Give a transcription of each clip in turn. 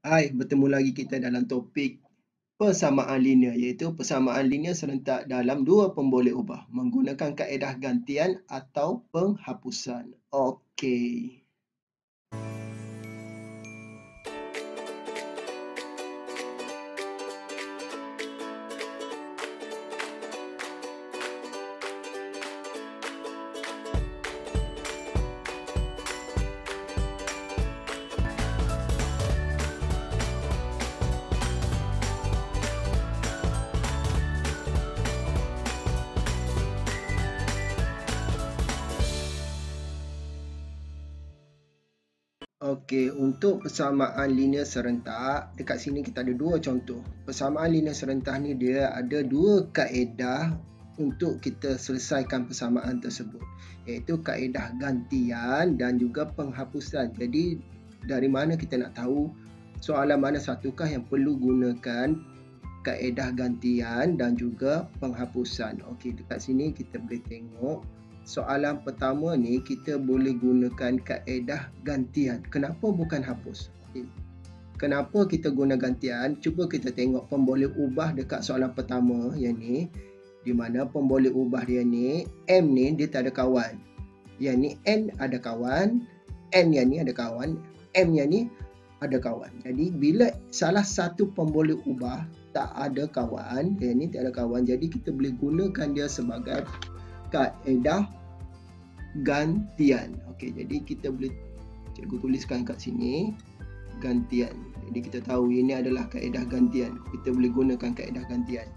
Hai, bertemu lagi kita dalam topik persamaan linear, iaitu persamaan linear serentak dalam dua pemboleh ubah menggunakan kaedah gantian atau penghapusan. Okey. Okey, untuk persamaan linear serentak, dekat sini kita ada dua contoh. Persamaan linear serentak ni dia ada dua kaedah untuk kita selesaikan persamaan tersebut, iaitu kaedah gantian dan juga penghapusan. Jadi dari mana kita nak tahu soalan mana satukah yang perlu gunakan kaedah gantian dan juga penghapusan. Okey, dekat sini kita boleh tengok soalan pertama ni kita boleh gunakan kaedah gantian. Kenapa bukan hapus? Okay. Kenapa kita guna gantian? Cuba kita tengok pemboleh ubah dekat soalan pertama yang ni, di mana pemboleh ubah dia ni M ni dia tak ada kawan. Yang ni N ada kawan, N yang ni ada kawan, M yang ni ada kawan. Jadi bila salah satu pemboleh ubah tak ada kawan, yang ni tak ada kawan, jadi kita boleh gunakan dia sebagai kaedah gantian. Okey, jadi kita boleh cikgu tuliskan kat sini gantian. Jadi kita tahu ini adalah kaedah gantian. Kita boleh gunakan kaedah gantian.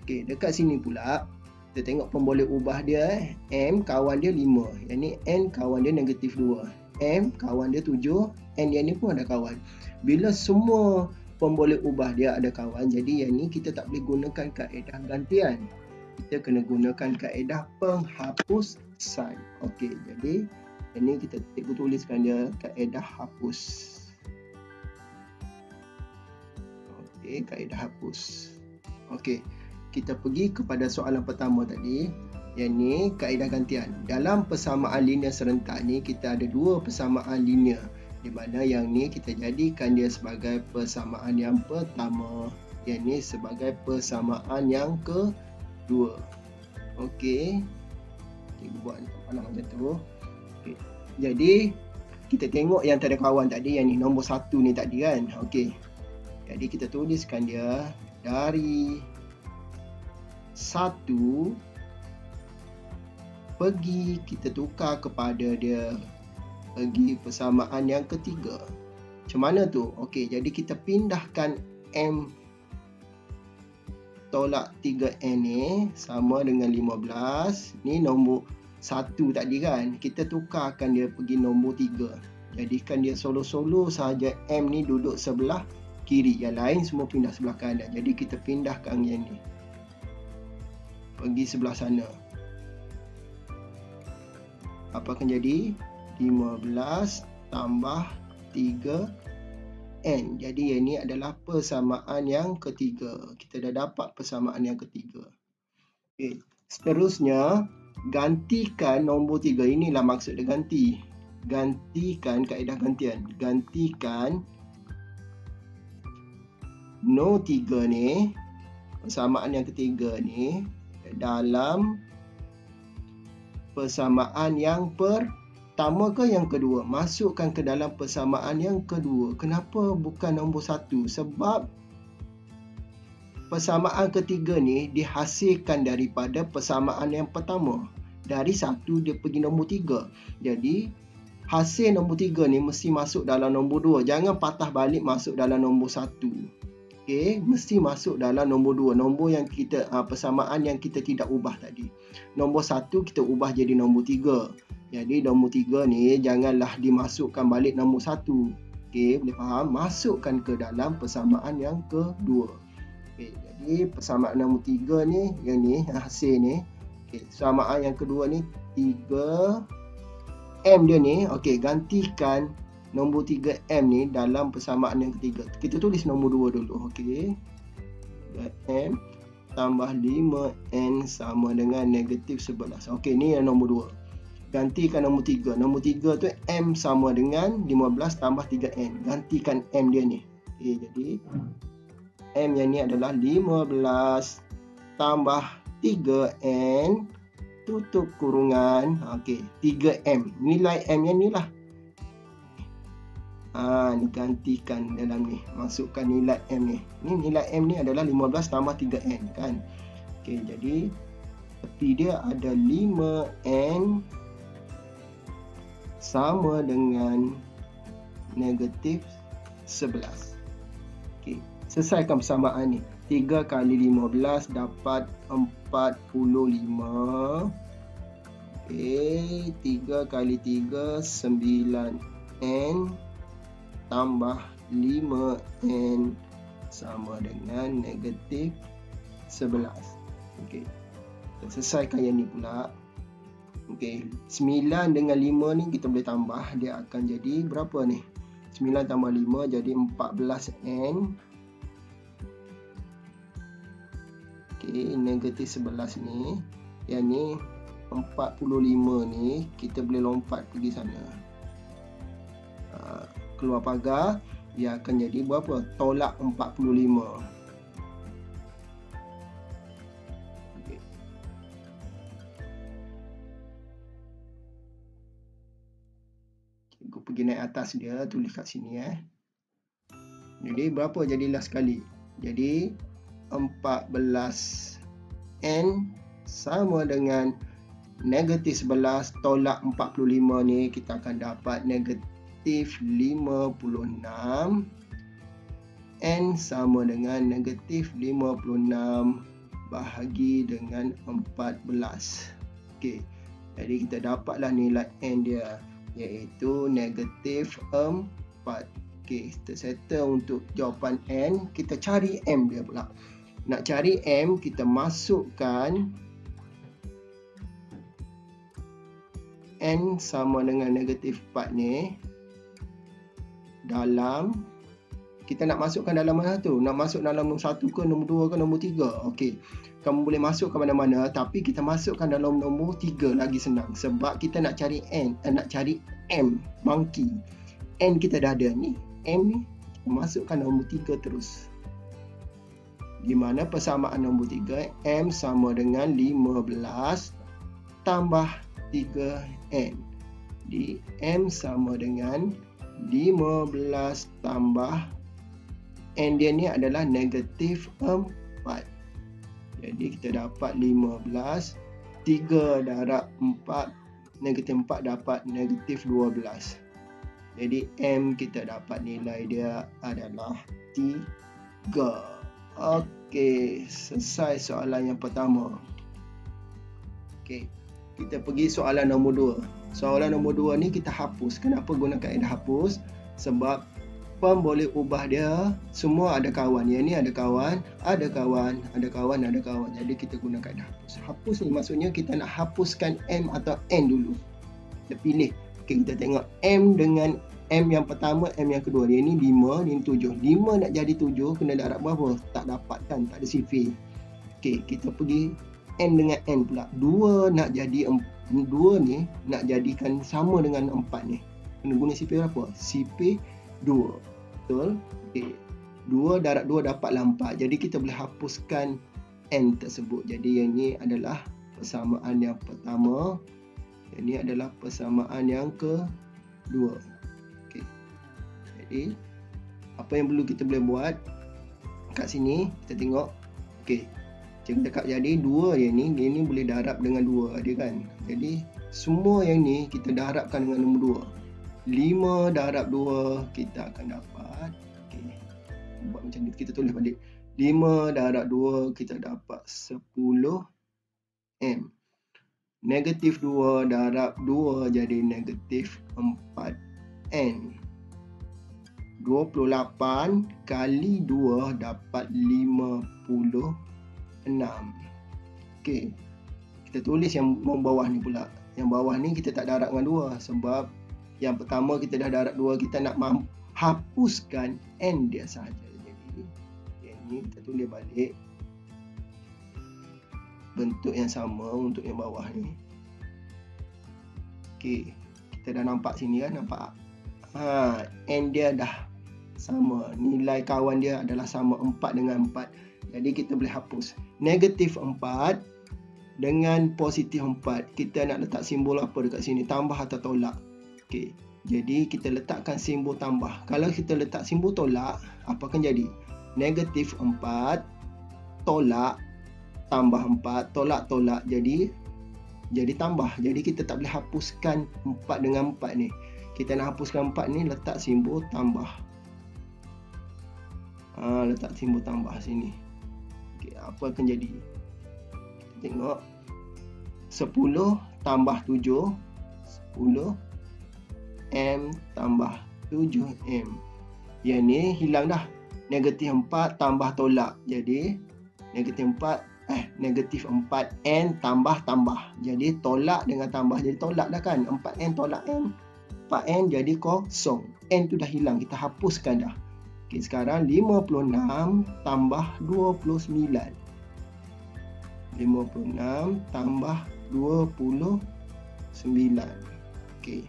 Okey, dekat sini pula kita tengok pemboleh ubah dia M kawan dia 5. Yang ni N kawan dia -2. M kawan dia 7, N yang ni pun ada kawan. Bila semua pemboleh ubah dia ada kawan, jadi yang ni kita tak boleh gunakan kaedah gantian. Kita kena gunakan kaedah penghapusan. Okey, jadi yang ni kita cikgu tuliskan dia kaedah hapus. Okey, kaedah hapus. Okey, kita pergi kepada soalan pertama tadi. Yang ni kaedah gantian. Dalam persamaan linear serentak ni kita ada dua persamaan linear, di mana yang ni kita jadikan dia sebagai persamaan yang pertama, yang ni sebagai persamaan yang kedua. Okey, cikgu buat panah macam tu. Okay. Jadi kita tengok yang tak ada kawan tadi, yang ni nombor 1 ni tadi kan. Okey, jadi kita tuliskan dia dari 1 pergi kita tukar kepada dia pergi persamaan yang ketiga. Macam mana tu? Okey, jadi kita pindahkan M tolak 3N ni sama dengan 15. Ni nombor 1 tadi kan. Kita tukarkan dia pergi nombor 3. Jadikan dia solo-solo sahaja M ni duduk sebelah kiri. Yang lain semua pindah sebelah kanan. Jadi kita pindahkan yang ni pergi sebelah sana. Apa akan jadi? 15 tambah 3N. Jadi yang ini adalah persamaan yang ketiga. Kita dah dapat persamaan yang ketiga. Okay. Seterusnya, gantikan nombor 3. Inilah maksud dia ganti. Gantikan kaedah gantian. Gantikan no 3 ni, persamaan yang ketiga ni, dalam persamaan yang pertama ke yang kedua? Masukkan ke dalam persamaan yang kedua. Kenapa bukan nombor 1? Sebab persamaan ketiga ni dihasilkan daripada persamaan yang pertama. Dari 1 dia pergi nombor 3. Jadi hasil nombor 3 ni mesti masuk dalam nombor 2. Jangan patah balik masuk dalam nombor 1. Okey, mesti masuk dalam nombor 2. Nombor yang kita persamaan yang kita tidak ubah tadi. Nombor 1 kita ubah jadi nombor 3. Jadi nombor 3 ni janganlah dimasukkan balik nombor 1. Okey, boleh faham? Masukkan ke dalam persamaan yang kedua. Okey, jadi persamaan nombor 3 ni, yang ni hasil ni. Okey, persamaan yang kedua ni 3 M dia ni. Okey, gantikan nombor 3M ni dalam persamaan yang ketiga. Kita tulis nombor 2 dulu. Okey, 3M tambah 5N sama dengan -11. Okey, ni yang nombor 2. Gantikan nombor 3. Nombor 3 tu M sama dengan 15 tambah 3N. Gantikan M dia ni. Jadi M yang ni adalah 15 tambah 3N tutup kurungan. Okey, 3M. Nilai M yang ni lah. Ni gantikan dalam ni. Masukkan nilai M ni. Ni nilai M ni adalah 15 tambah 3N kan. Okey, jadi tepi dia ada 5N sama dengan negatif 11. Okey, selesaikan persamaan ni. 3 kali 15 dapat 45. Okey, 3 kali 3 9N tambah 5N sama dengan negatif 11. Okey, kita selesaikan yang ni pula. Okey, 9 dengan 5 ni kita boleh tambah. Dia akan jadi berapa ni? 9 tambah 5 jadi 14N. Okey, negatif 11 ni. Yang ni 45 ni kita boleh lompat pergi sana. Keluar pagar, dia akan jadi berapa? Tolak 45. Okay. Cikgu pergi naik atas dia, tulis kat sini Jadi berapa jadilah sekali? Jadi 14N sama dengan negatif 11 tolak 45 ni, kita akan dapat negatif 56. N sama dengan negatif 56 bahagi dengan 14. Okey, jadi kita dapatlah nilai N dia, iaitu negatif 4. Okey, kita settle untuk jawapan N. Kita cari M dia pula. Nak cari M, kita masukkan N sama dengan negatif 4 ni dalam, kita nak masukkan dalam mana tu? Nak masuk dalam nombor 1 ke nombor 2 ke nombor 3? Okey, kamu boleh masuk ke mana-mana, tapi kita masukkan dalam nombor 3 lagi senang. Sebab kita nak cari N, nak cari M, monkey. N kita dah ada ni. M ni, kita masukkan nombor 3 terus. Di mana persamaan nombor 3, M sama dengan 15 tambah 3N. Di M sama dengan 15 tambah N dia ni adalah negatif 4. Jadi kita dapat 15. 3 darab 4, negatif 4 dapat negatif 12. Jadi M kita dapat nilai dia adalah 3. Okey, selesai soalan yang pertama. Okey, kita pergi soalan nombor 2. Soalan nombor 2 ni kita hapus. Kenapa guna kaedah hapus? Sebab pem boleh ubah dia. Semua ada kawan. Yang ni ada kawan, ada kawan, ada kawan, ada kawan. Jadi kita guna kaedah hapus. Hapus ni maksudnya kita nak hapuskan M atau N dulu. Kita pilih. Okay, kita tengok M dengan M yang pertama, M yang kedua. Dia ni 5, ni 7. 5 nak jadi 7 kena darab berapa? Tak dapat kan? Tak ada sifir. Okay, kita pergi N dengan N pula. 2 nak jadi 2 ni nak jadikan sama dengan 4 ni. Kena guna sifir apa? Sifir 2. Betul? Okay. 2 darab 2 dapatlah 4. Jadi kita boleh hapuskan N tersebut. Jadi yang ni adalah persamaan yang pertama. Yang ni adalah persamaan yang kedua. Okay. Jadi apa yang perlu kita boleh buat kat sini, kita tengok. Okay. Cikgu cakap jadi 2 yang ni, dia ni boleh darab dengan 2 dia kan. Jadi semua yang ni kita darabkan dengan nombor 2. 5 darab 2 kita akan dapat. Okay. Buat macam ni, kita tulis balik. 5 darab 2 kita dapat 10M. Negatif 2 darab 2 jadi negatif 4N. 28 kali 2 dapat 56. Okey. Kita tulis yang bawah ni pula. Yang bawah ni kita tak darab dengan 2 sebab yang pertama kita dah darab 2, kita nak hapuskan N dia sahaja. Jadi yang ni kita tulis balik bentuk yang sama untuk yang bawah ni. Okey, kita dah nampak sini kan, nampak. N dia dah sama. Nilai kawan dia adalah sama 4 dengan 4. Jadi kita boleh hapus. Negatif 4 dengan positif 4. Kita nak letak simbol apa dekat sini? Tambah atau tolak? Okey. Jadi kita letakkan simbol tambah. Kalau kita letak simbol tolak, apa akan jadi? Negatif 4 tolak tambah 4, tolak jadi tambah. Jadi kita tak boleh hapuskan 4 dengan 4 ni. Kita nak hapuskan 4 ni, letak simbol tambah. Letak simbol tambah sini. Okey, apa akan jadi? Kita tengok 10 tambah 7, 10 M tambah 7M. Yang ni hilang dah. Negatif 4 tambah tolak. Jadi negatif 4N tambah. Jadi tolak dengan tambah. Jadi tolak dah kan. 4N tolak M. 4N jadi kosong. N tu dah hilang. Kita hapuskan dah. Okey, sekarang 56 tambah 29. 56 tambah 29. Okey.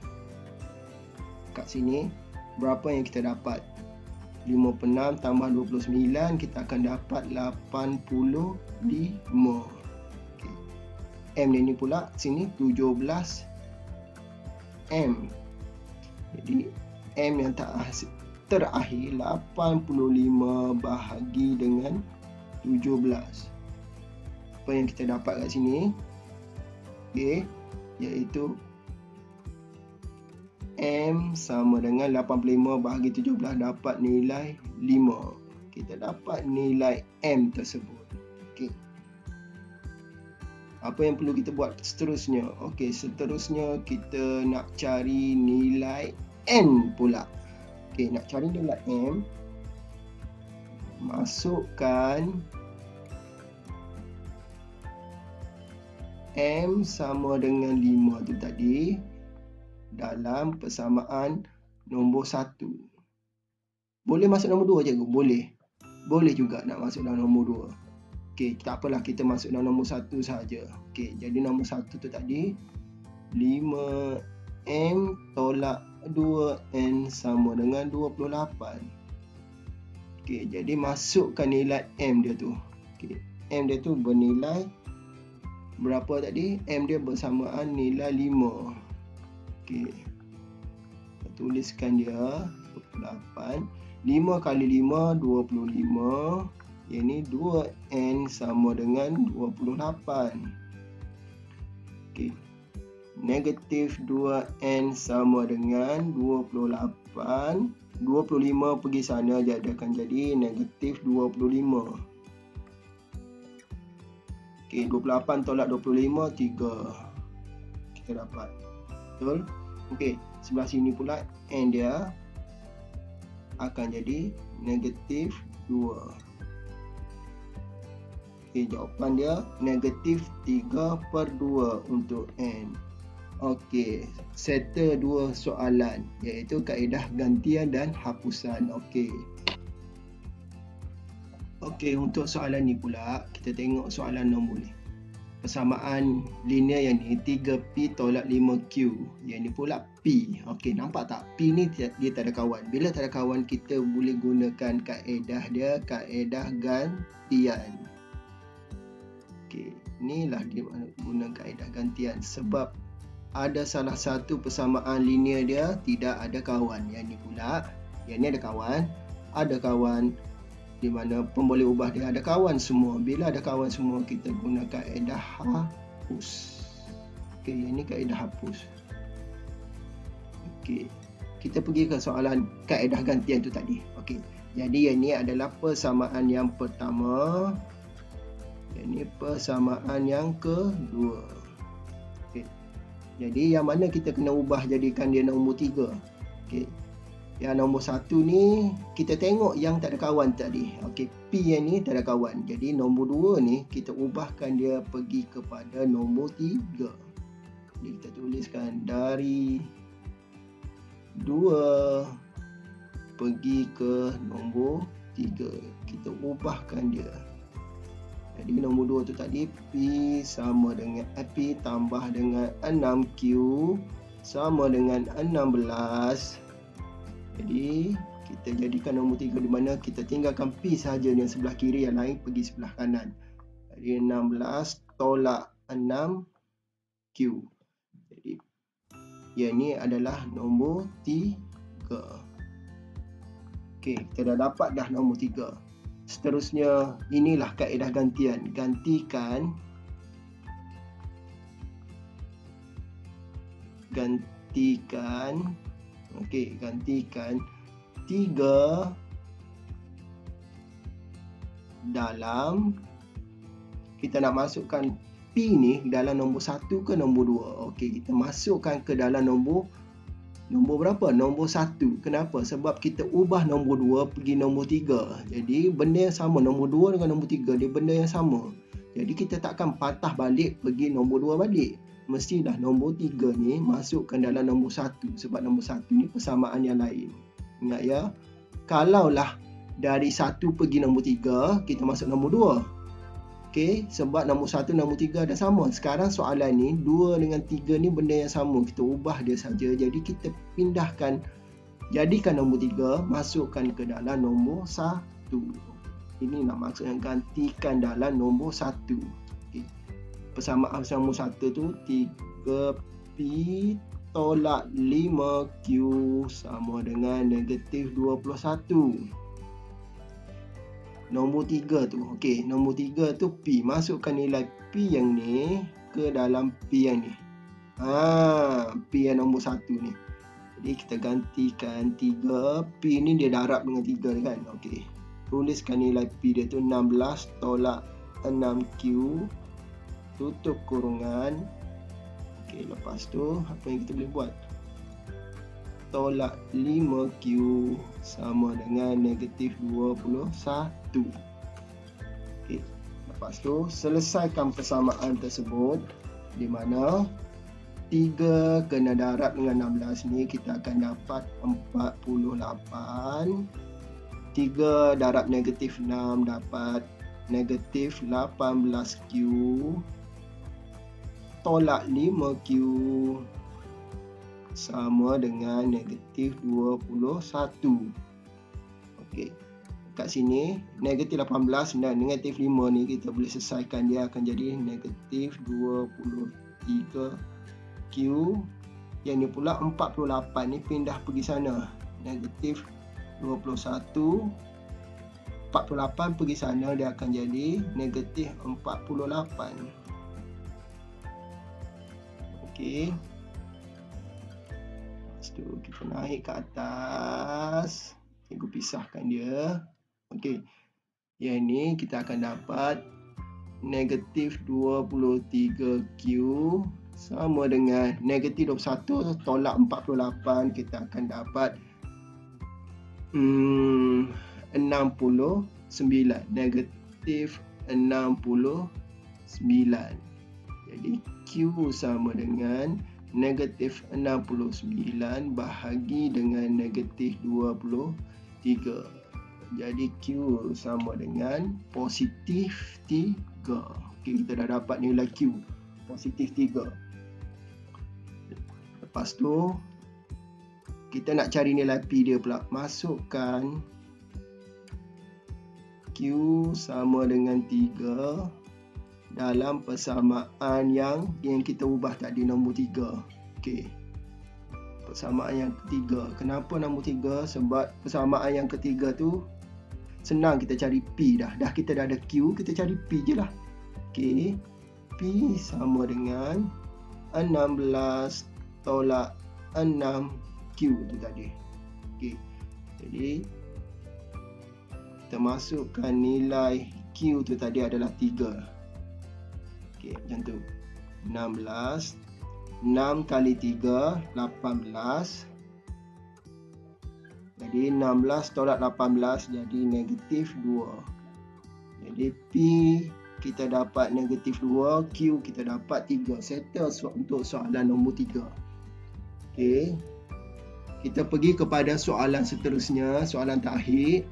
Kat sini berapa yang kita dapat? 56 tambah 29, kita akan dapat 85. Okay. M ni pula sini 17 M. Jadi M yang terakhir 85 bahagi dengan 17. Apa yang kita dapat kat sini? Okay, iaitu M sama dengan 85 bahagi 17, dapat nilai 5. Kita dapat nilai M tersebut. Okey. Apa yang perlu kita buat seterusnya? Okey, seterusnya kita nak cari nilai N pula. Okey, nak cari nilai M, masukkan M sama dengan 5 tu tadi dalam persamaan nombor 1. Boleh masuk nombor 2 cikgu? Boleh. Boleh juga nak masuk dalam nombor 2. Okey, tak apalah, kita masuk dalam nombor 1 saja. Okey, jadi nombor 1 tu tadi 5M tolak 2N sama dengan 28. Okey, jadi masukkan nilai M dia tu. Okey, M dia tu bernilai berapa tadi? M dia bersamaan nilai 5. Okey, tuliskan dia 28. 5 kali 5 25. Yang ni 2N sama dengan 28. Okey, negatif 2N sama dengan 28. 25 pergi sana jadi akan jadi negatif 25. Okey, 28 tolak 25 3. Kita dapat. Betul? Okey, sebelah sini pula N dia akan jadi negatif 2. Okey, jawapan dia negatif 3/2 untuk N. Okey, settle 2 soalan, iaitu kaedah gantian dan hapusan. Okey. Okey, untuk soalan ni pula, kita tengok soalan nombor ni. Persamaan linear yang ni 3P tolak 5Q. Yang ni pula P. Okey, nampak tak? P ni dia tak ada kawan. Bila tak ada kawan, kita boleh gunakan kaedah dia, kaedah gantian. Okey, inilah dia guna kaedah gantian sebab ada salah satu persamaan linear dia tidak ada kawan. Yang ni pula, yang ni ada kawan, di mana pemboleh ubah dia ada kawan semua. Bila ada kawan semua, kita guna kaedah hapus. Okey, yang ni kaedah hapus. Okey, kita pergi ke soalan kaedah gantian tu tadi. Okey, jadi yang ni adalah persamaan yang pertama. Yang ni persamaan yang kedua. Okey, jadi yang mana kita kena ubah jadikan dia nombor 3. Okey, yang nombor 1 ni kita tengok yang tak ada kawan tadi. Okey, P yang ni tak ada kawan. Jadi nombor 2 ni kita ubahkan dia pergi kepada nombor 3. Jadi kita tuliskan dari 2 pergi ke nombor 3. Kita ubahkan dia. Jadi nombor 2 tu tadi P sama dengan P tambah dengan 6Q sama dengan 16. Jadi kita jadikan nombor 3 di mana kita tinggalkan P sahaja yang sebelah kiri, yang lain pergi sebelah kanan. Jadi 16 tolak 6 Q. Jadi yang ni adalah nombor 3. Okey, kita dah dapat dah nombor 3. Seterusnya, inilah kaedah gantian. Gantikan okey, gantikan 3 dalam, kita nak masukkan P ni dalam nombor 1 ke nombor 2. Okey, kita masukkan ke dalam nombor berapa? Nombor 1. Kenapa? Sebab kita ubah nombor 2 pergi nombor 3. Jadi benda yang sama, nombor 2 dengan nombor 3 dia benda yang sama. Jadi kita takkan patah balik pergi nombor 2 balik. Mestilah nombor 3 ni masukkan dalam nombor 1, sebab nombor 1 ni persamaan yang lain. Ingat ya, kalaulah dari 1 pergi nombor 3, kita masuk nombor 2. Okey, sebab nombor 1 nombor 3 dah sama. Sekarang soalan ni 2 dengan 3 ni benda yang sama, kita ubah dia saja. Jadi kita pindahkan, jadikan nombor 3 masukkan ke dalam nombor 1. Ini nak maksudnya gantikan dalam nombor 1. Okey, persamaan nombor 1 tu 3P tolak 5Q sama dengan negatif 21. Nombor 3 tu, okey, nombor 3 tu P. Masukkan nilai P yang ni ke dalam P yang ni. P yang nombor 1 ni. Jadi kita gantikan 3. P ni dia darab dengan 3 kan. Okey, tuliskan nilai P dia tu 16 tolak 6Q, tutup kurungan. Okey, lepas tu apa yang kita boleh buat? Tolak 5Q sama dengan negatif 21. Okey, lepas tu selesaikan persamaan tersebut, di mana 3 kena darab dengan 16 ni kita akan dapat 48. 3 darab negatif 6 dapat negatif 18Q tolak 5Q sama dengan negatif 21. Okey, kat sini negatif 18 dan negatif 5 ni kita boleh selesaikan, dia akan jadi negatif 23Q. Yang ni pula 48 ni pindah pergi sana, negatif 21. 48 pergi sana, dia akan jadi negatif 48. Okey, kita naik ke atas, cikgu pisahkan dia. Okey, yang ni kita akan dapat negatif 23Q sama dengan negatif 21 tolak 48, kita akan dapat 69, negatif 69. Jadi Q sama dengan negatif 69 bahagi dengan negatif 23. Jadi Q sama dengan positif 3. Okey, kita dah dapat nilai Q, positif 3. Lepas tu kita nak cari nilai P dia pula. Masukkan Q sama dengan 3 dalam persamaan yang kita ubah tadi, nombor 3. Okey, persamaan yang ketiga. Kenapa nombor 3? Sebab persamaan yang ketiga tu senang kita cari P dah. Kita dah ada Q, kita cari P je lah. Okey, P sama dengan 16 tolak 6Q tu tadi. Okey, jadi kita masukkan nilai Q tu tadi adalah 3. Okey, macam tu. 16. 6 kali 3, 18. Jadi 16 tolak 18 jadi negatif 2. Jadi P kita dapat negatif 2, Q kita dapat 3. Settle untuk soalan nombor 3. Okey, kita pergi kepada soalan seterusnya, soalan terakhir.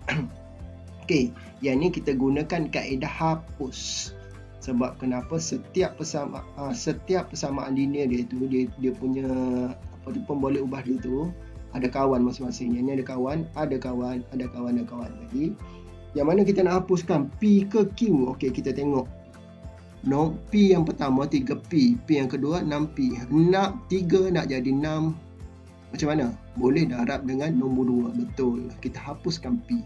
Okey, yang ni kita gunakan kaedah hapus. Sebab kenapa? Setiap persamaan linear dia tu, dia punya apa tu, pemboleh ubah dia tu ada kawan masing-masing. Yang ni ada kawan, ada kawan, ada kawan, ada kawan. Jadi yang mana kita nak hapuskan, P ke Q? Okey, kita tengok. No, P yang pertama 3P, P yang kedua 6P. 3 nak jadi 6. Macam mana? Boleh darab dengan nombor 2. Betul. Kita hapuskan P.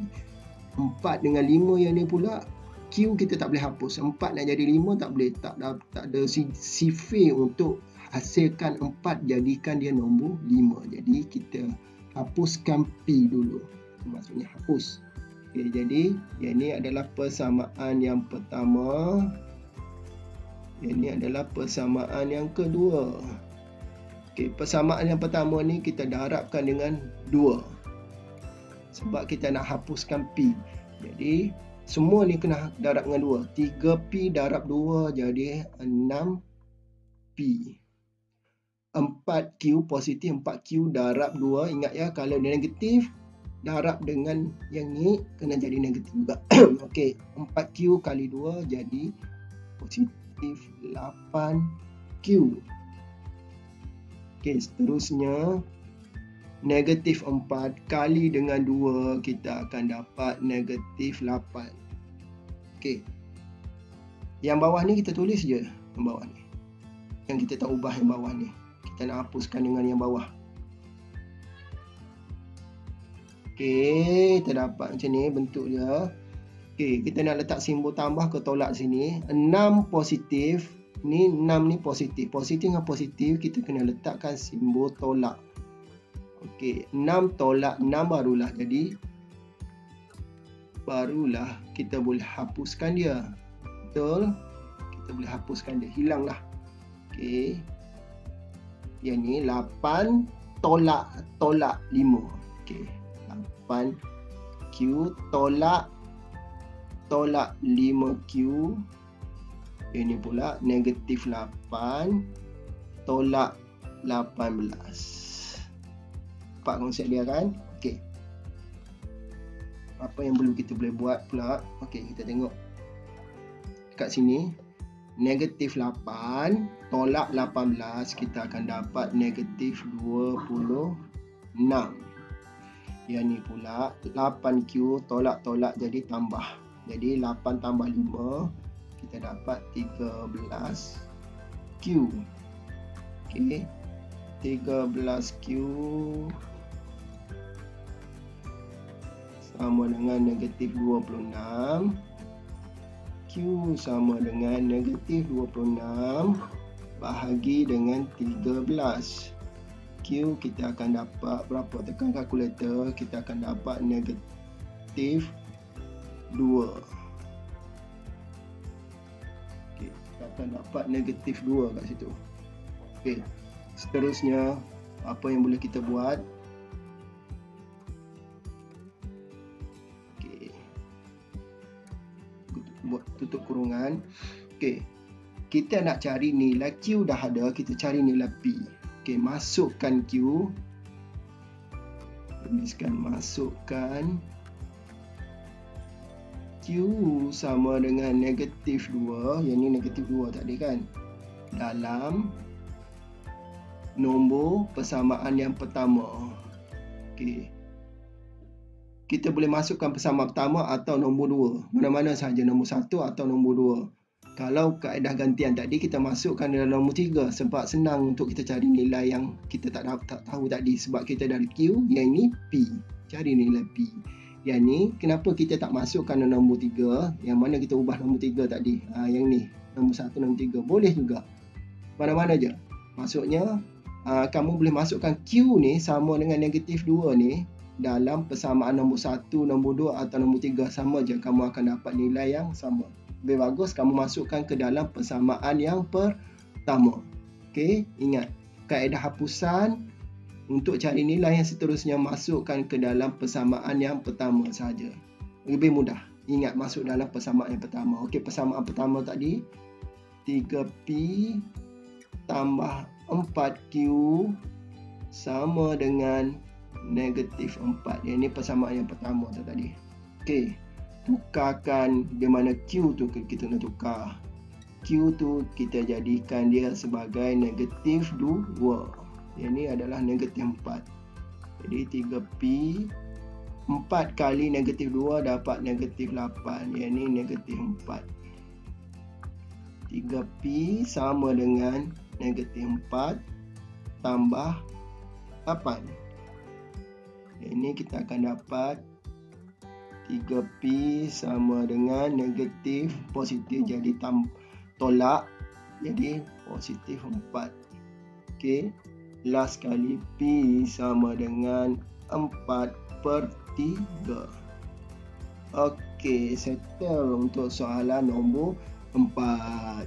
4 dengan 5 yang ni pula, Q kita tak boleh hapus. 4 nak jadi 5 tak boleh. Tak ada sifar untuk hasilkan 4 jadikan dia nombor 5. Jadi kita hapuskan P dulu. Maksudnya hapus. Okay, jadi yang ni adalah persamaan yang pertama. Yang ni adalah persamaan yang kedua. Okay, persamaan yang pertama ni kita darabkan dengan 2. Sebab kita nak hapuskan P. Jadi semua ni kena darab dengan 2. 3P darab 2 jadi 6P. 4Q positif, 4Q darab 2. Ingat ya, kalau dia negatif, darab dengan yang ni kena jadi negatif juga. Okey, 4Q kali 2 jadi positif 8Q. Okey, seterusnya negatif 4 kali dengan 2 kita akan dapat negatif 8. Okey. Yang bawah ni kita tulis je, yang bawah ni. Yang kita tak ubah yang bawah ni. Kita nak hapuskan dengan yang bawah. Okey, kita dapat macam ni bentuk dia. Okey, kita nak letak simbol tambah ke tolak sini. 6 positif. Ni 6 ni positif. Positif dengan positif kita kena letakkan simbol tolak. Okey, 6 tolak 6 barulah jadi. Barulah kita boleh hapuskan dia. Betul? Kita boleh hapuskan dia. Hilanglah. Okey. Yang ni 8 tolak 5. Okey. 8Q tolak 5Q. Ini pula negatif 8 tolak 18. Nampak konsep dia kan? Okey. Apa yang perlu kita boleh buat pula? Okey, kita tengok dekat sini. Negatif 8 tolak 18 kita akan dapat negatif 26. Yang ni pula 8Q tolak-tolak jadi tambah. Jadi 8 tambah 5 kita dapat 13Q. Okey. 13Q sama dengan negatif 26. Q sama dengan negatif 26 bahagi dengan 13. Q kita akan dapat berapa? Tekan kalkulator, kita akan dapat negatif 2. Okay, kita akan dapat negatif 2 kat situ. Okay. Seterusnya, apa yang boleh kita buat? Okay. Buat tutup kurungan. Okay. Kita nak cari nilai Q dah ada, kita cari nilai P. Okey, masukkan Q. Tuliskan masukkan Q sama dengan negatif 2. Yang ni negatif 2 tadi kan. Dalam nombor persamaan yang pertama. Okey. Kita boleh masukkan persamaan pertama atau nombor 2. Mana-mana sahaja, nombor 1 atau nombor 2. Kalau kaedah gantian tadi kita masukkan dalam nombor 3 sebab senang untuk kita cari nilai yang kita tak tahu tadi sebab kita dari Q, yang ini P. Cari nilai P. Yang ni kenapa kita tak masukkan dalam nombor 3, yang mana kita ubah nombor 3 tadi. Yang ni nombor 1, nombor 3 boleh juga. Mana-mana je. Maksudnya kamu boleh masukkan Q ni sama dengan negatif 2 ni dalam persamaan nombor 1, nombor 2 atau nombor 3 sama je, kamu akan dapat nilai yang sama. Lebih bagus kamu masukkan ke dalam persamaan yang pertama. Okey, ingat kaedah hapusan untuk cari nilai yang seterusnya, masukkan ke dalam persamaan yang pertama sahaja. Lebih mudah. Ingat masuk dalam persamaan yang pertama. Okey, persamaan pertama tadi 3P tambah 4Q sama dengan negatif 4. Yang ini persamaan yang pertama tadi. Okey. Tukarkan di mana Q tu kita nak tukar. Q tu kita jadikan dia sebagai negatif 2. Yang ni adalah negatif 4. Jadi 3P 4 kali negatif 2 dapat negatif 8. Yang ni negatif 4. 3P sama dengan negatif 4 tambah 8. Ini kita akan dapat 3P sama dengan negatif positif, jadi tolak, jadi positif 4. Okey, last kali P sama dengan 4/3. Okey, settle untuk soalan nombor 4.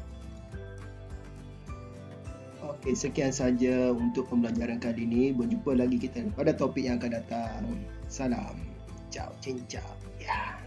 Okey, sekian saja untuk pembelajaran kali ini. Berjumpa lagi kita pada topik yang akan datang. Salam. Ciao, cincau. Ya.